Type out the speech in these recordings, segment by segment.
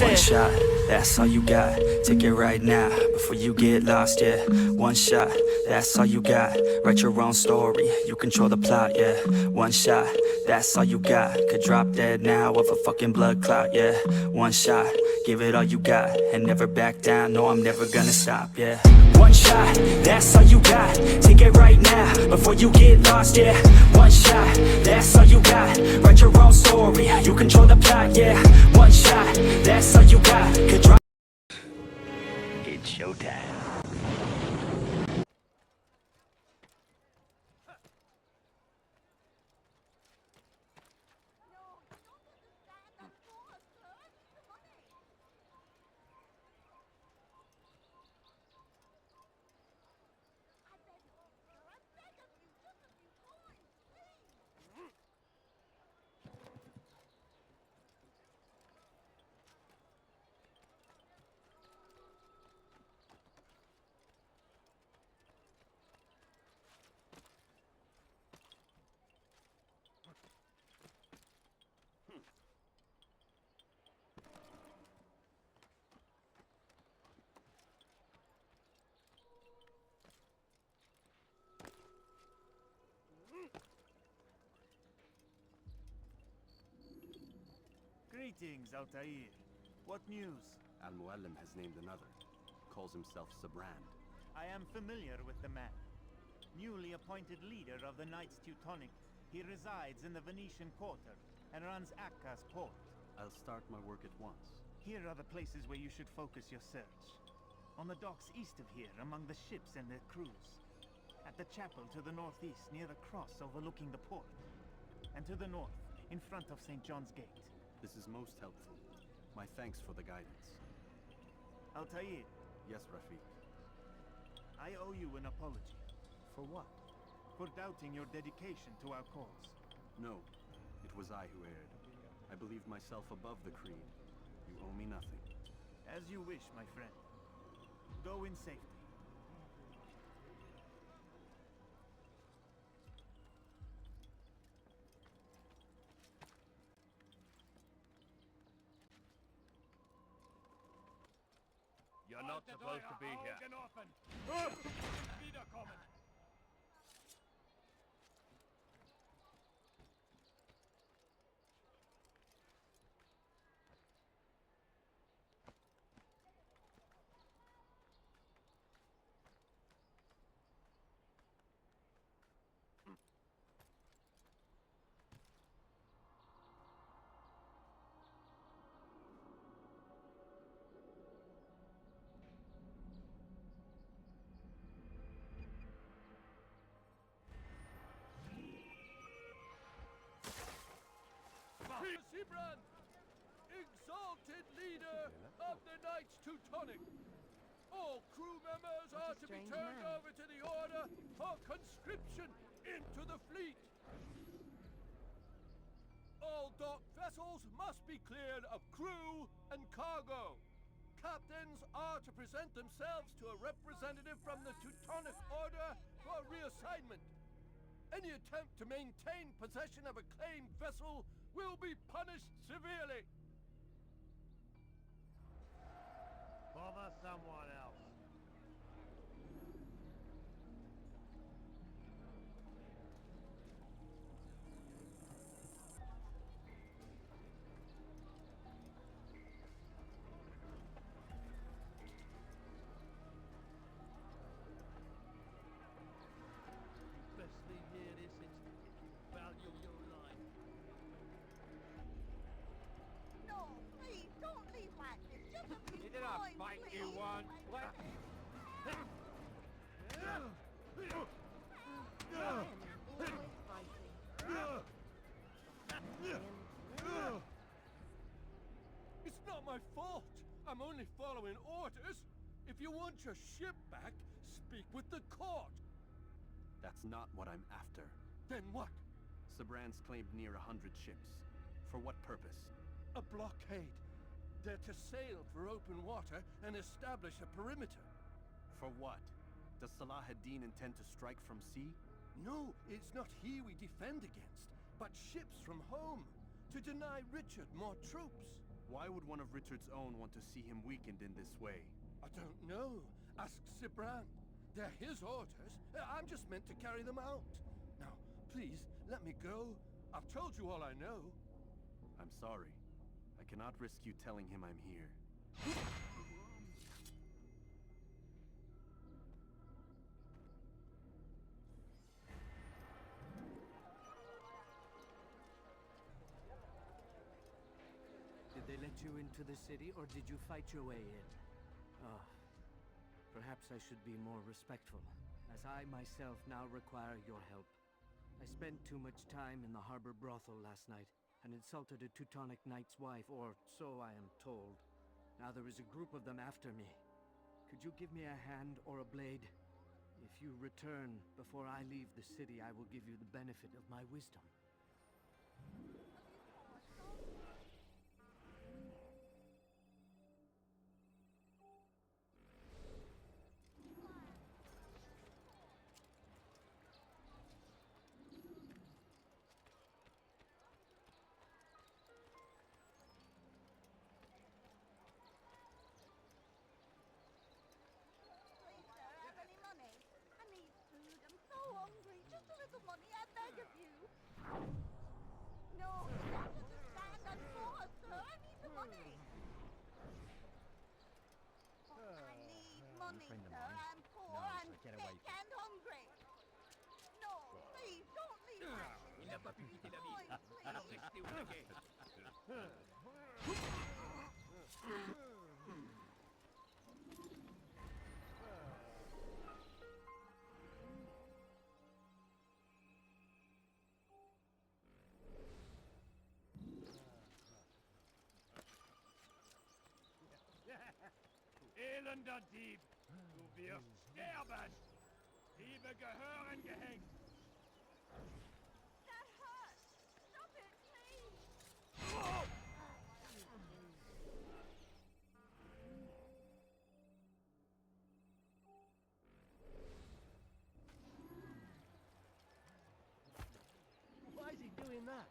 instead. One shot, that's all you got. Take it right now, before you get lost, yeah. One shot, that's all you got. Write your own story, you control the plot, yeah. One shot, that's all you got. Could drop dead now of a fucking blood clot, yeah. One shot, give it all you got. And never back down, no, I'm never gonna stop, yeah. One shot, that's all you got. Take it right now, before you get lost, yeah. One shot, that's all you got. Write your own story, you control the plot, yeah. One shot, that's all you got. Could drop. It's showtime. Greetings, Altair. What news? Al-Muallim has named another. Calls himself Sibrand. I am familiar with the man. Newly appointed leader of the Knights Teutonic, he resides in the Venetian Quarter and runs Akka's port. I'll start my work at once. Here are the places where you should focus your search. On the docks east of here, among the ships and their crews. At the chapel to the northeast, near the cross overlooking the port. And to the north, in front of St. John's Gate. This is most helpful. My thanks for the guidance. Altair, Yes, Rafiq. I owe you an apology. For what? For doubting your dedication to our cause. No, it was I who erred. I believed myself above the creed. You owe me nothing. As you wish, my friend. Go in safety. You're not supposed to be here. Sibrand, exalted leader of the Knights Teutonic. All crew members are to be turned over to the Order for conscription into the fleet. All dock vessels must be cleared of crew and cargo. Captains are to present themselves to a representative from the Teutonic Order for reassignment. Any attempt to maintain possession of a claimed vessel will be punished severely. Bother someone else. Best leave here this instant. Value your life. No, please, don't leave like this. Just a few Did I coins, bite please. you once? What? It's not my fault. I'm only following orders. If you want your ship back, speak with the court. That's not what I'm after. Then what? Sibrand's claimed near 100 ships. For what purpose? A blockade. They're to sail for open water and establish a perimeter. For what? Does Salah ad-Din intend to strike from sea? No, it's not he we defend against, but ships from home, to deny Richard more troops. Why would one of Richard's own want to see him weakened in this way? I don't know. Ask Sibrand. They're his orders. I'm just meant to carry them out. Now, please, let me go. I've told you all I know. I'm sorry. I cannot risk you telling him I'm here. Did they let you into the city, or did you fight your way in? Ah, perhaps I should be more respectful, as I myself now require your help. I spent too much time in the harbor brothel last night, and insulted a Teutonic knight's wife, or so I am told. Now there is a group of them after me. Could you give me a hand or a blade? If you return before I leave the city, I will give you the benefit of my wisdom. Please, sir, have any money? I need food. I'm so hungry. Just a little money, I beg of you. No, you don't understand. I'm poor, sir. I need the money. Oh, I need money, sir. I'm poor. I'm sick and hungry. No, please, don't leave like this. Il n'a pas pu quitter la ville. Please. Alors restez au taquet. Elender Dieb! Du wirst sterben! Diebe gehören gehängt! That hurts. Stop it, please. Why is he doing that?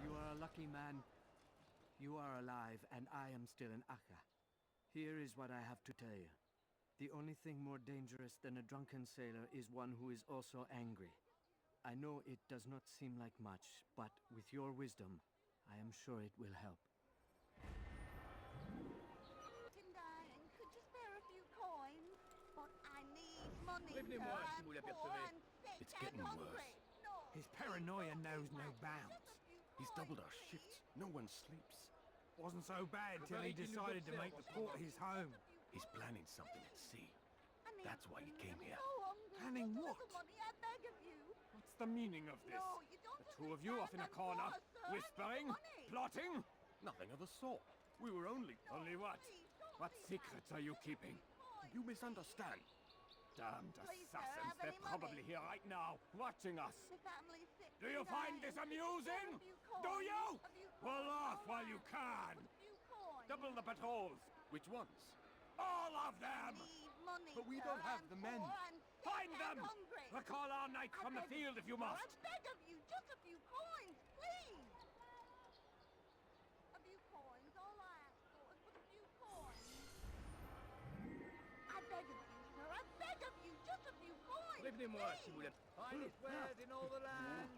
You are a lucky man. You are alive, and I am still in Akka. Here is what I have to tell you. The only thing more dangerous than a drunken sailor is one who is also angry. I know it does not seem like much, but with your wisdom, I am sure it will help. Can die and could just spare a few coins. But I need money, Prévenez-moi sir. si I'm vous poor, l'apercevez. I'm sick It's and getting hungry. worse. No, His please, paranoia don't knows leave no like this. bounds. Just a few He's doubled our coins, shifts. please. No one sleeps. Wasn't so bad till he decided to make the port his home. He's planning something at sea. I need That's why he food. came I'm here. so hungry. Planning Just a what? little money, I beg of you. What's the meaning of this? No, you don't The two of you off in a understand. I'm corner, poor, sir. I need the whispering, money. plotting. Nothing of the sort. We were only... No, Only what? please, don't What leave secrets like are you this. keeping? Coins, You misunderstand. Damned Please, sir, assassins, have they're any probably money? here right now, watching us. The family's sick Do you and find dying. this Could you spare amusing? a few Do coins? you? A few Well, coins, laugh all while you right. can. A few coins. Double the patrols. Which ones? All of them. Need money, But we sir. don't have I'm the men. poor, I'm sick Find and them. hungry. Recall our knights I from the beg of field if you sir, must. I beg of you, just a few coins, please. A few coins, all I ask for is but a few coins. I beg of you, sir, I beg of you, just a few coins, Prévenez-moi si vous please. l'avez. Finest wares in all the land.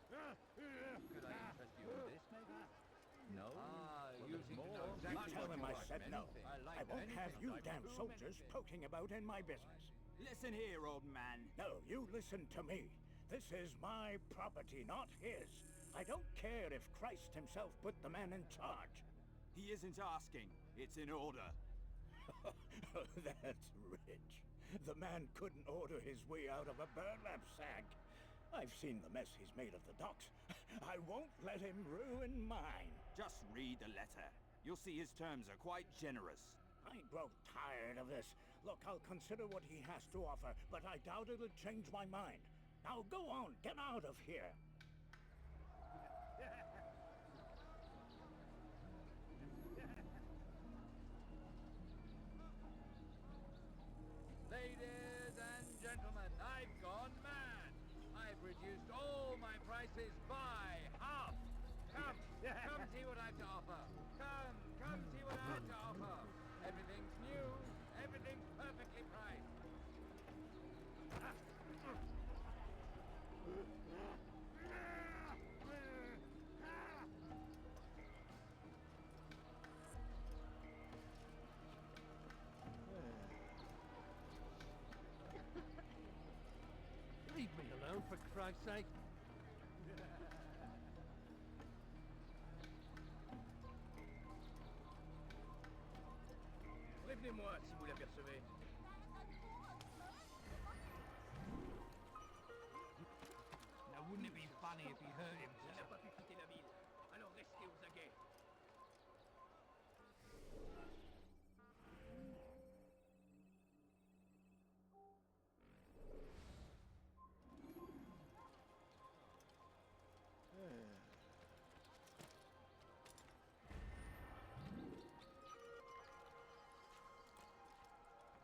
Could I interest you in this, maybe? No? Ah, using more. I told him I said no. I I won't have you damn soldiers poking about in my business. Listen here, old man. No, you listen to me. This is my property, not his. I don't care if Christ himself put the man in charge. He isn't asking. It's in order. That's rich. The man couldn't order his way out of a burlap sack. I've seen the mess he's made of the docks. I won't let him ruin mine. Just read the letter. You'll see his terms are quite generous. I grow tired of this. Look, I'll consider what he has to offer, but I doubt it'll change my mind. Now go on, get out of here. Ladies and gentlemen, I've gone mad. I've reduced all my prices by half. Come, come see what I've to offer. Come see what I've to offer. Everything's new, everything's perfectly priced. Leave me alone, for Christ's sake. Prévenez-moi si vous l'apercevez. Now, wouldn't it be funny if he hurt himself? Il n'a pas pu quitter la ville, alors restez aux aguets.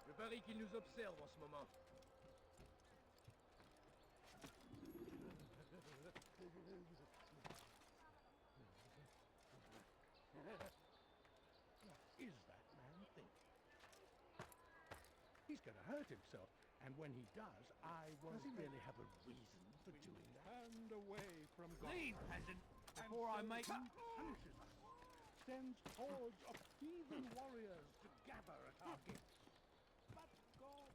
Je parie qu'il nous observe en ce moment. Is that man thinking? He's going to hurt himself, and when he does, I won't really have a reason for doing that. Hand away from God. Leave, peasant, before I make... Punishes us. Sends hordes of heathen warriors to gather at our gates. But God...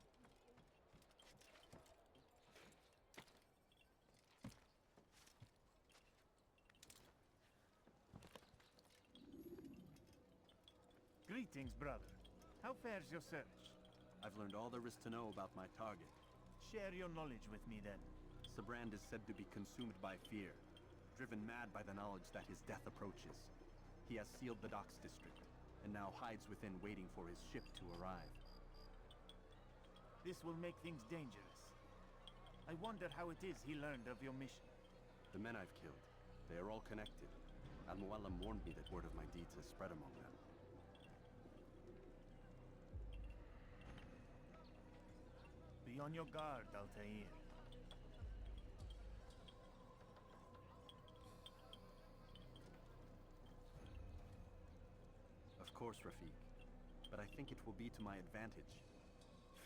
Greetings, brother. How fares your search? I've learned all there is to know about my target. Share your knowledge with me, then. Sibrand is said to be consumed by fear, driven mad by the knowledge that his death approaches. He has sealed the docks district, and now hides within waiting for his ship to arrive. This will make things dangerous. I wonder how it is he learned of your mission. The men I've killed, they are all connected. Al-Mualim warned me that word of my deeds has spread among them. Be on your guard, Altair. Of course, Rafiq. But I think it will be to my advantage.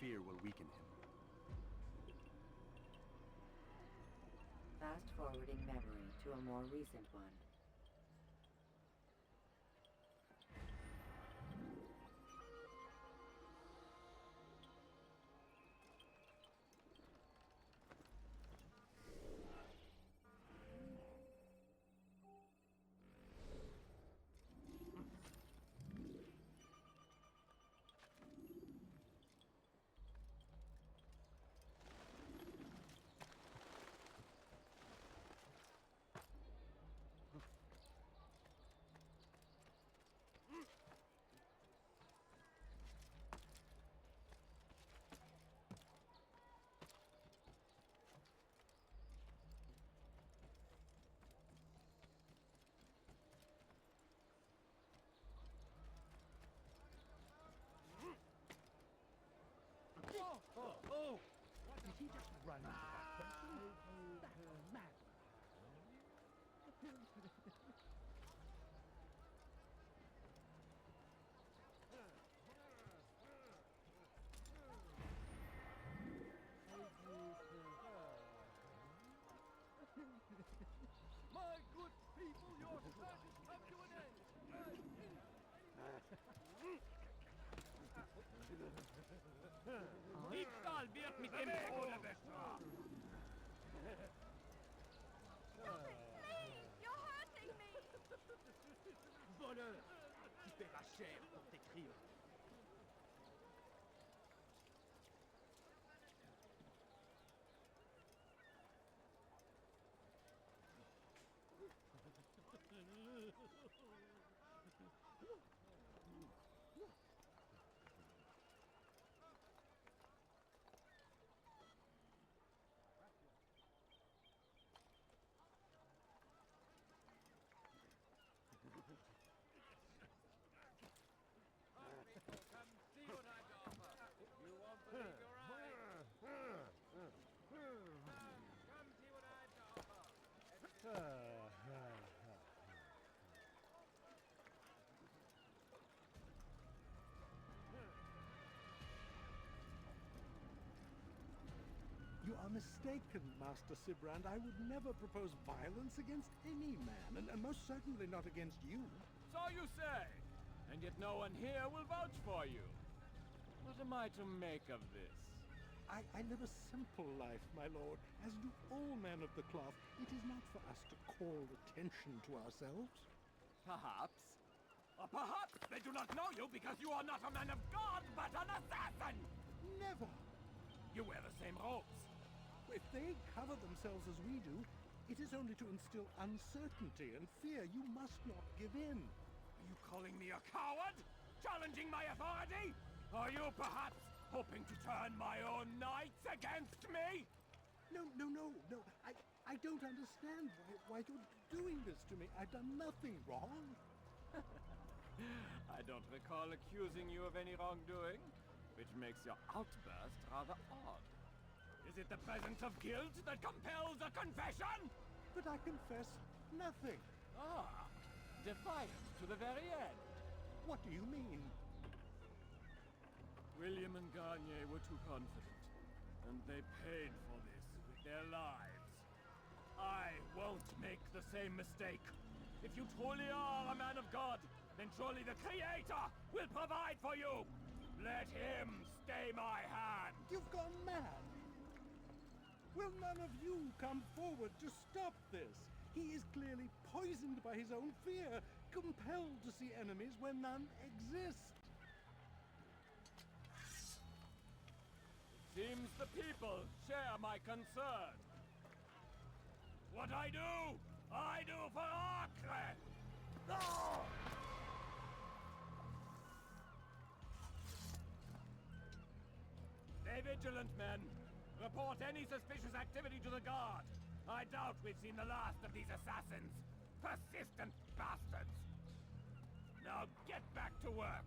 Fear will weaken him. Fast-forwarding memory to a more recent one. Oh! Did he just run into that person? That's mad. My good people, your search has come to an end. Iptal wird mit dem Tode bestraft! Stop it, please! You're hurting me! Voleur, tu paieras cher pour tes crimes. You are mistaken, Master Sibrand. I would never propose violence against any man, and most certainly not against you. So you say, and yet no one here will vouch for you. What am I to make of this? I live a simple life, my lord, as do all men of the cloth. It is not for us to call attention to ourselves. Perhaps. Or perhaps they do not know you because you are not a man of God, but an assassin! Never! You wear the same robes. If they cover themselves as we do, it is only to instill uncertainty and fear. You must not give in. Are you calling me a coward? Challenging my authority? Are you perhaps hoping to turn my own knights against me? No. I don't understand why you're doing this to me. I've done nothing wrong. I don't recall accusing you of any wrongdoing, which makes your outburst rather odd. Is it the presence of guilt that compels a confession? But I confess nothing. Ah, defiant to the very end. What do you mean? William and Garnier were too confident, and they paid for this with their lives. I won't make the same mistake. If you truly are a man of God, then surely the Creator will provide for you. Let him stay my hand. You've gone mad. Will none of you come forward to stop this? He is clearly poisoned by his own fear, compelled to see enemies where none exist. Seems the people share my concern. What I do for Acre! No! Stay vigilant, men. Report any suspicious activity to the guard. I doubt we've seen the last of these assassins. Persistent bastards. Now get back to work.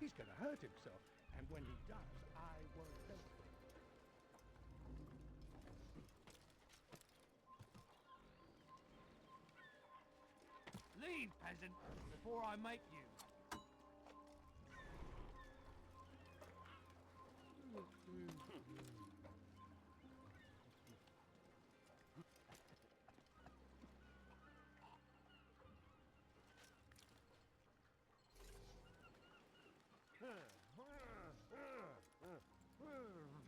He's going to hurt himself, and when he does, I won't help him. Leave, peasant, before I make you.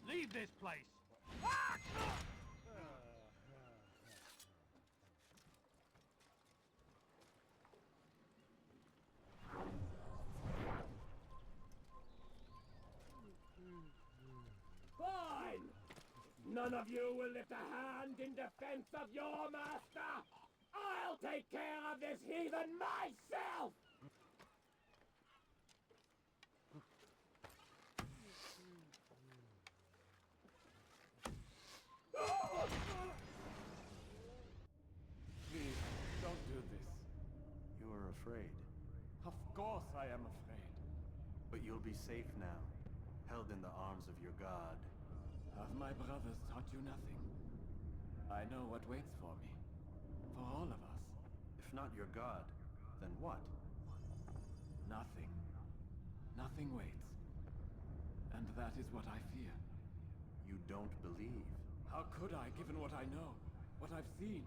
Leave this place! Fine! None of you will lift a hand in defense of your master! I'll take care of this heathen myself! Please, don't do this. You are afraid. Of course I am afraid. But you'll be safe now, held in the arms of your god. Have my brothers taught you nothing? I know what waits for me. For all of us. If not your god, then what? Nothing. Nothing waits. And that is what I fear. You don't believe? How could I, given what I know? What I've seen?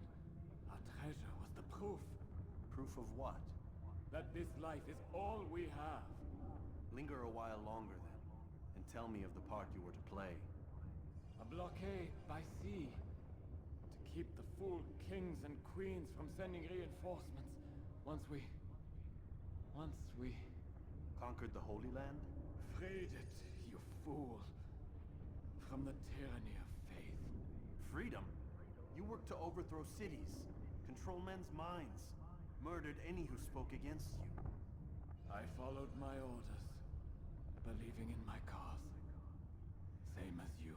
Our treasure was the proof. Proof of what? That this life is all we have. Linger a while longer then, and tell me of the part you were to play. A blockade by sea. To keep the fool kings and queens from sending reinforcements. Once we... Conquered the Holy Land? Freed it, you fool. From the tyranny of faith. Freedom? You worked to overthrow cities, control men's minds, murdered any who spoke against you. I followed my orders, believing in my cause. Same as you.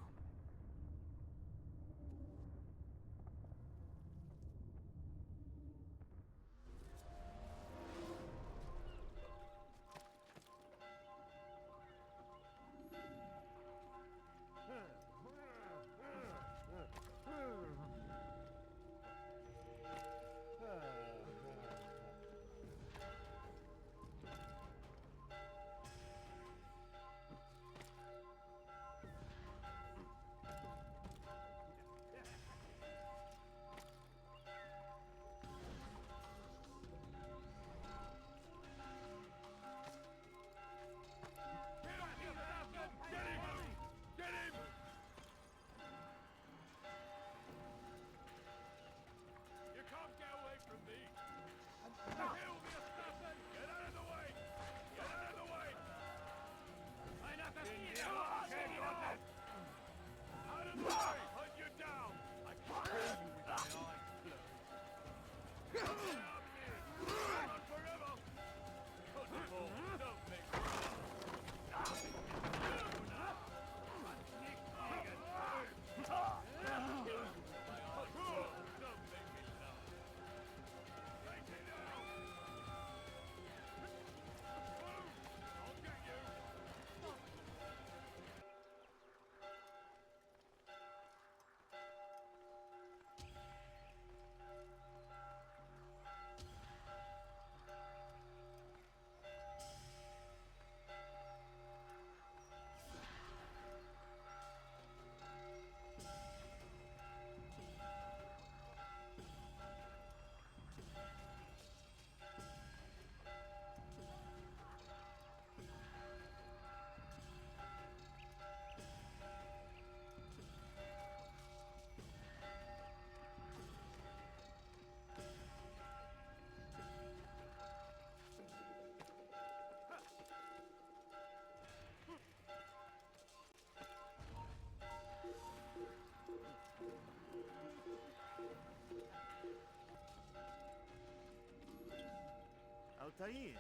Altair,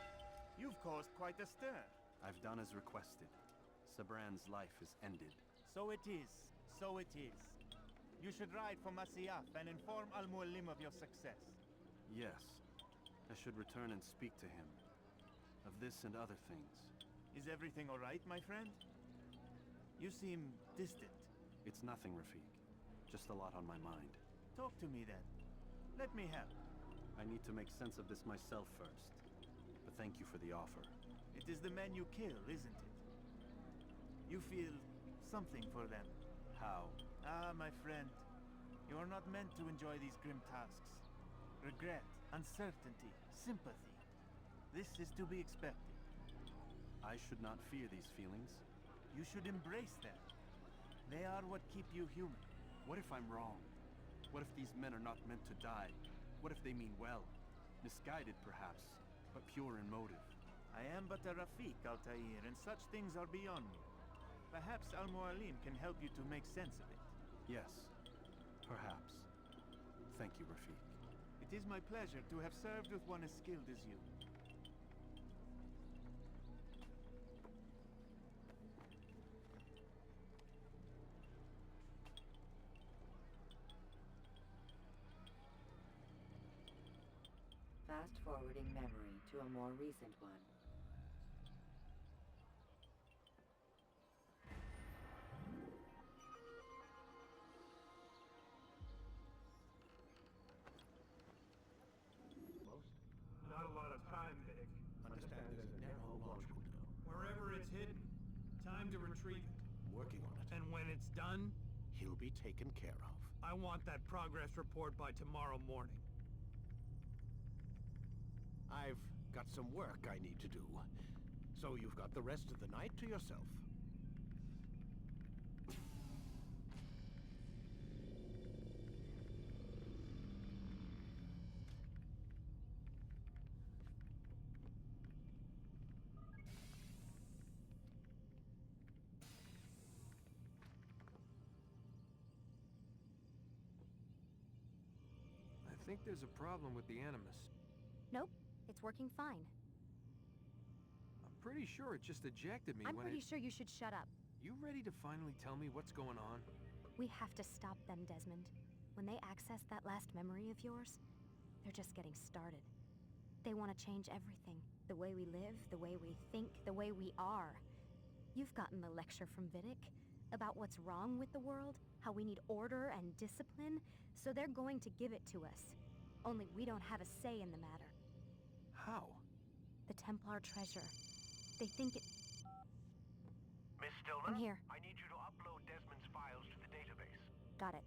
you've caused quite a stir. I've done as requested. Sibrand's life is ended. So it is. So it is. You should ride for A-Sayf and inform Al-Mualim of your success. Yes. I should return and speak to him. Of this and other things. Is everything all right, my friend? You seem distant. It's nothing, Rafiq. Just a lot on my mind. Talk to me then. Let me help. I need to make sense of this myself first. But thank you for the offer. It is the men you kill, isn't it? You feel something for them. How? Ah, my friend. You are not meant to enjoy these grim tasks. Regret, uncertainty, sympathy. This is to be expected. I should not fear these feelings. You should embrace them. They are what keep you human. What if I'm wrong? What if these men are not meant to die? What if they mean well? Misguided, perhaps, but pure in motive. I am but a Rafiq, Altair, and such things are beyond me. Perhaps Al-Mualim can help you to make sense of it. Yes, perhaps. Thank you, Rafiq. It is my pleasure to have served with one as skilled as you. Fast-forwarding memory to a more recent one. retrieve it. I'm working on it. And when it's done, He'll be taken care of. I want that progress report by tomorrow morning. I've got some work I need to do. So you've got the rest of the night to yourself. I think there's a problem with the Animus. Nope, it's working fine. I'm pretty sure it just ejected me I'm when pretty sure you should shut up. You ready to finally tell me what's going on? We have to stop them, Desmond. When they access that last memory of yours, they're just getting started. They want to change everything. The way we live, the way we think, the way we are. You've gotten the lecture from Vidic about what's wrong with the world, how we need order and discipline, so they're going to give it to us. Only we don't have a say in the matter. How? The Templar treasure. They think it... Miss Stillman? I'm here. I need you to upload Desmond's files to the database. Got it.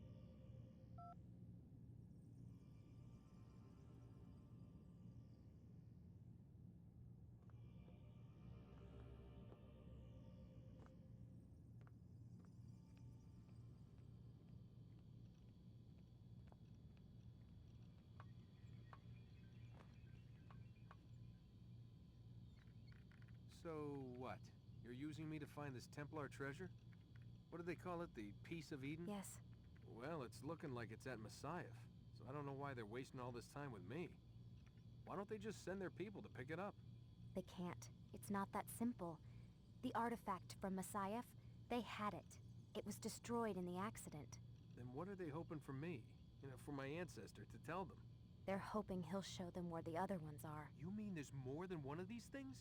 So what? You're using me to find this Templar treasure? What do they call it? The Piece of Eden? Yes. Well, it's looking like it's at A-Sayf, so I don't know why they're wasting all this time with me. Why don't they just send their people to pick it up? They can't. It's not that simple. The artifact from A-Sayf, they had it. It was destroyed in the accident. Then what are they hoping from me? You know, for my ancestor to tell them? They're hoping he'll show them where the other ones are. You mean there's more than one of these things?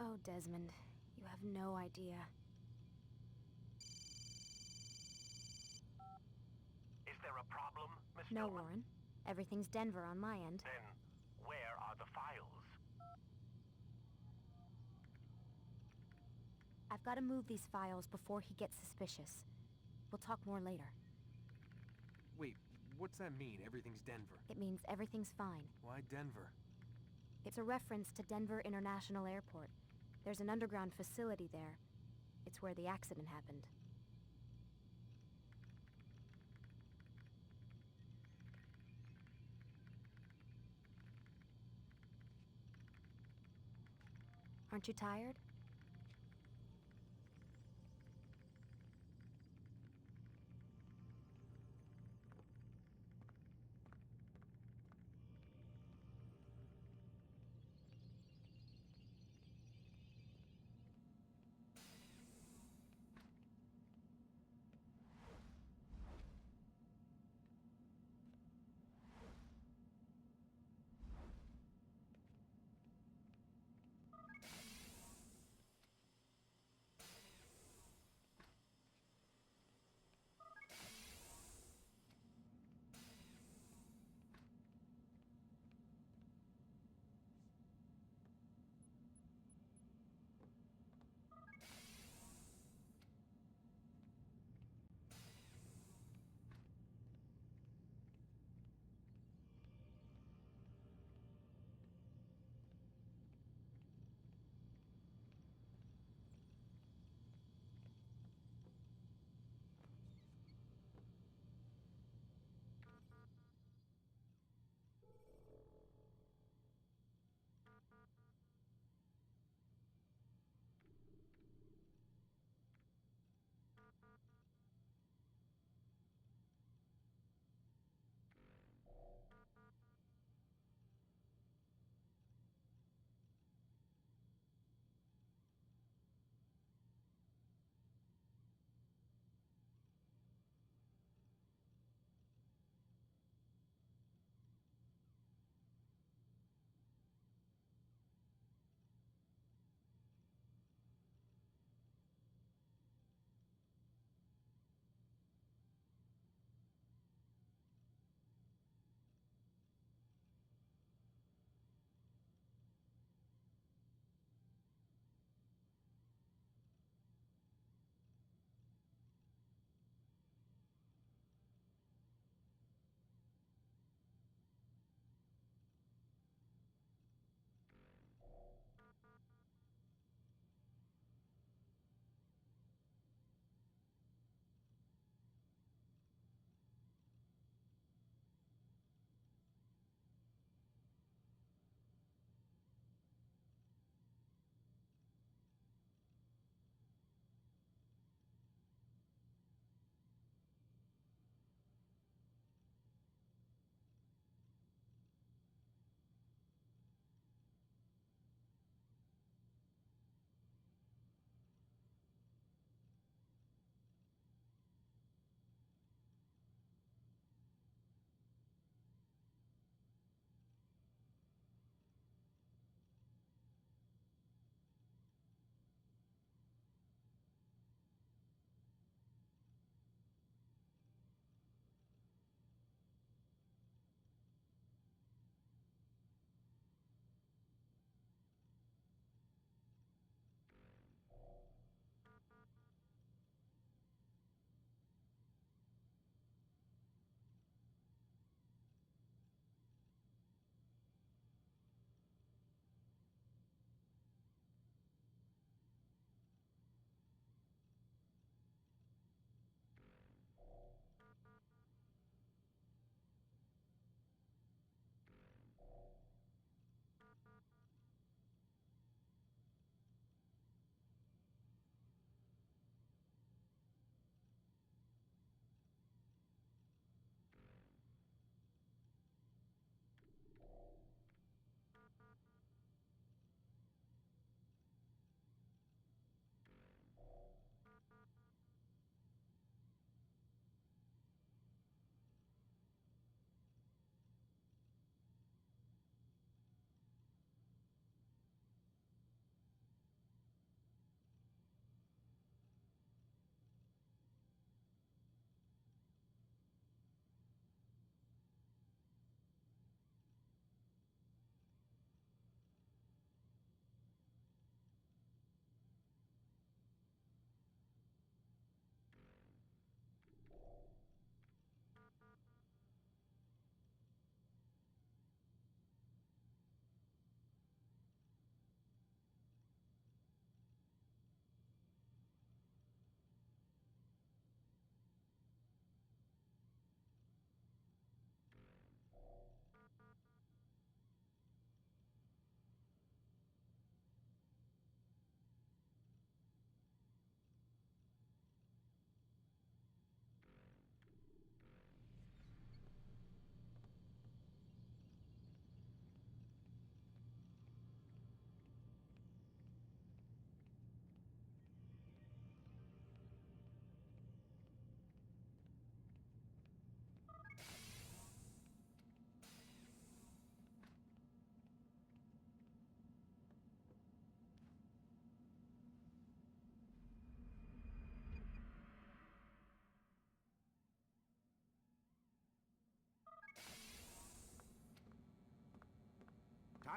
Oh, Desmond, you have no idea. Is there a problem, Miss No, Stillman? Warren. Everything's Denver on my end. Then, where are the files? I've got to move these files before he gets suspicious. We'll talk more later. Wait, what's that mean, everything's Denver? It means everything's fine. Why Denver? It's a reference to Denver International Airport. There's an underground facility there. It's where the accident happened. Aren't you tired?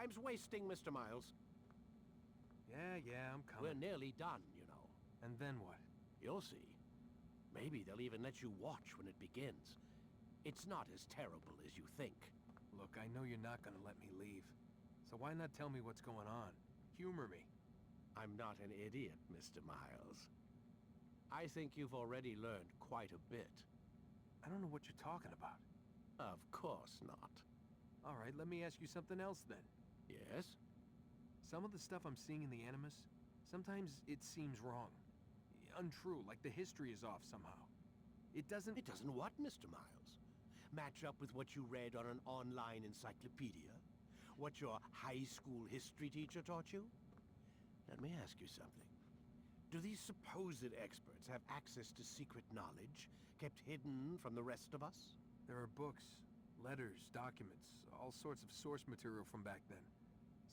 Time's wasting, Mr. Miles. Yeah, I'm coming. We're nearly done, you know. And then what? You'll see. Maybe they'll even let you watch when it begins. It's not as terrible as you think. Look, I know you're not gonna let me leave. So why not tell me what's going on? Humor me. I'm not an idiot, Mr. Miles. I think you've already learned quite a bit. I don't know what you're talking about. Of course not. All right, let me ask you something else then. Yes? Some of the stuff I'm seeing in the Animus, sometimes it seems wrong. Untrue, like the history is off somehow. It doesn't what, Mr. Miles? Match up with what you read on an online encyclopedia? What your high school history teacher taught you? Let me ask you something. Do these supposed experts have access to secret knowledge kept hidden from the rest of us? There are books, letters, documents, all sorts of source material from back then.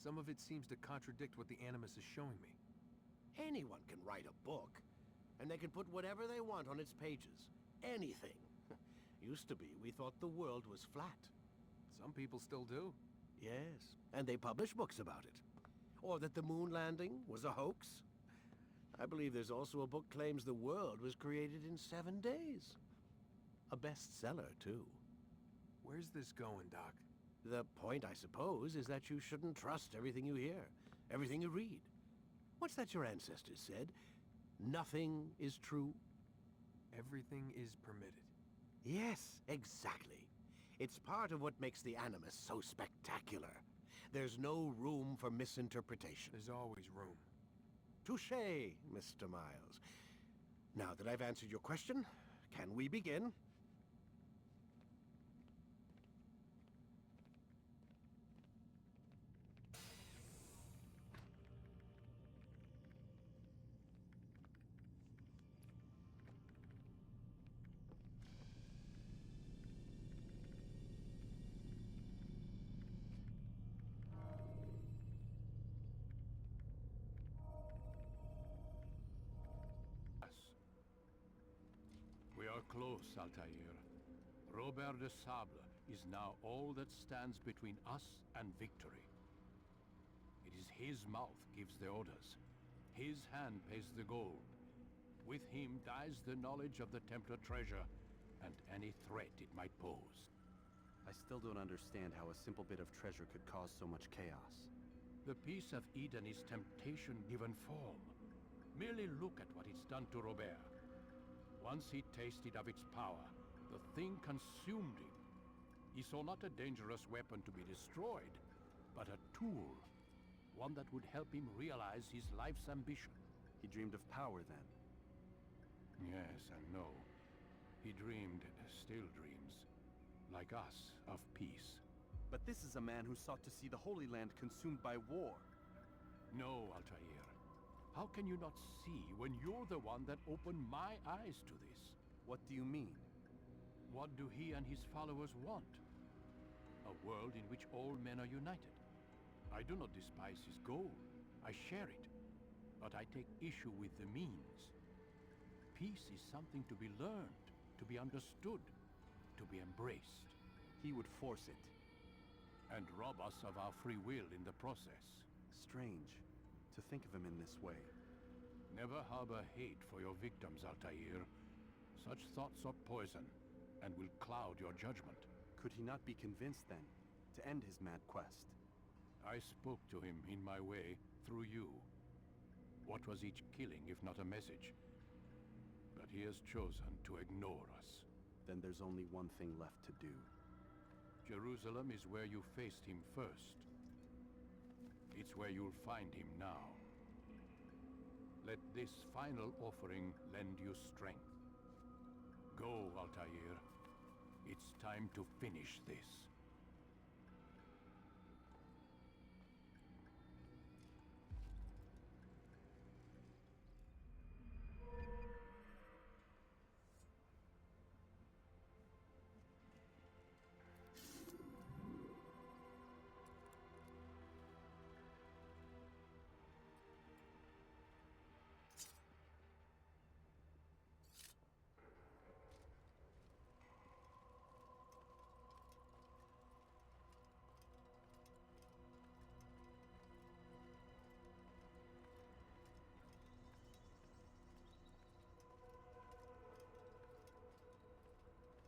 Some of it seems to contradict what the Animus is showing me. Anyone can write a book, and they can put whatever they want on its pages. Anything. Used to be, we thought the world was flat. Some people still do. Yes, and they publish books about it. Or that the moon landing was a hoax. I believe there's also a book claims the world was created in 7 days. A bestseller, too. Where's this going, Doc? The point, I suppose, is that you shouldn't trust everything you hear, everything you read. What's that your ancestors said? Nothing is true? Everything is permitted. Yes, exactly. It's part of what makes the Animus so spectacular. There's no room for misinterpretation. There's always room. Touché, Mr. Miles. Now that I've answered your question, can we begin? We are close, Altair. Robert de Sable is now all that stands between us and victory. It is his mouth gives the orders. His hand pays the gold. With him dies the knowledge of the Templar treasure and any threat it might pose. I still don't understand how a simple bit of treasure could cause so much chaos. The Peace of Eden is temptation given form. Merely look at what it's done to Robert. Once he tasted of its power, the thing consumed him. He saw not a dangerous weapon to be destroyed, but a tool. One that would help him realize his life's ambition. He dreamed of power then? Yes and no. He dreamed, still dreams, like us, of peace. But this is a man who sought to see the Holy Land consumed by war. No, Altair. How can you not see when you're the one that opened my eyes to this? What do you mean? What do he and his followers want? A world in which all men are united. I do not despise his goal. I share it. But I take issue with the means. Peace is something to be learned, to be understood, to be embraced. He would force it. And rob us of our free will in the process. Strange to think of him in this way. Never harbor hate for your victims, Altair. Such thoughts are poison, and will cloud your judgment. Could he not be convinced, then, to end his mad quest? I spoke to him in my way, through you. What was each killing, if not a message? But he has chosen to ignore us. Then there's only one thing left to do. Jerusalem is where you faced him first. It's where you'll find him now. Let this final offering lend you strength. Go, Altair. It's time to finish this.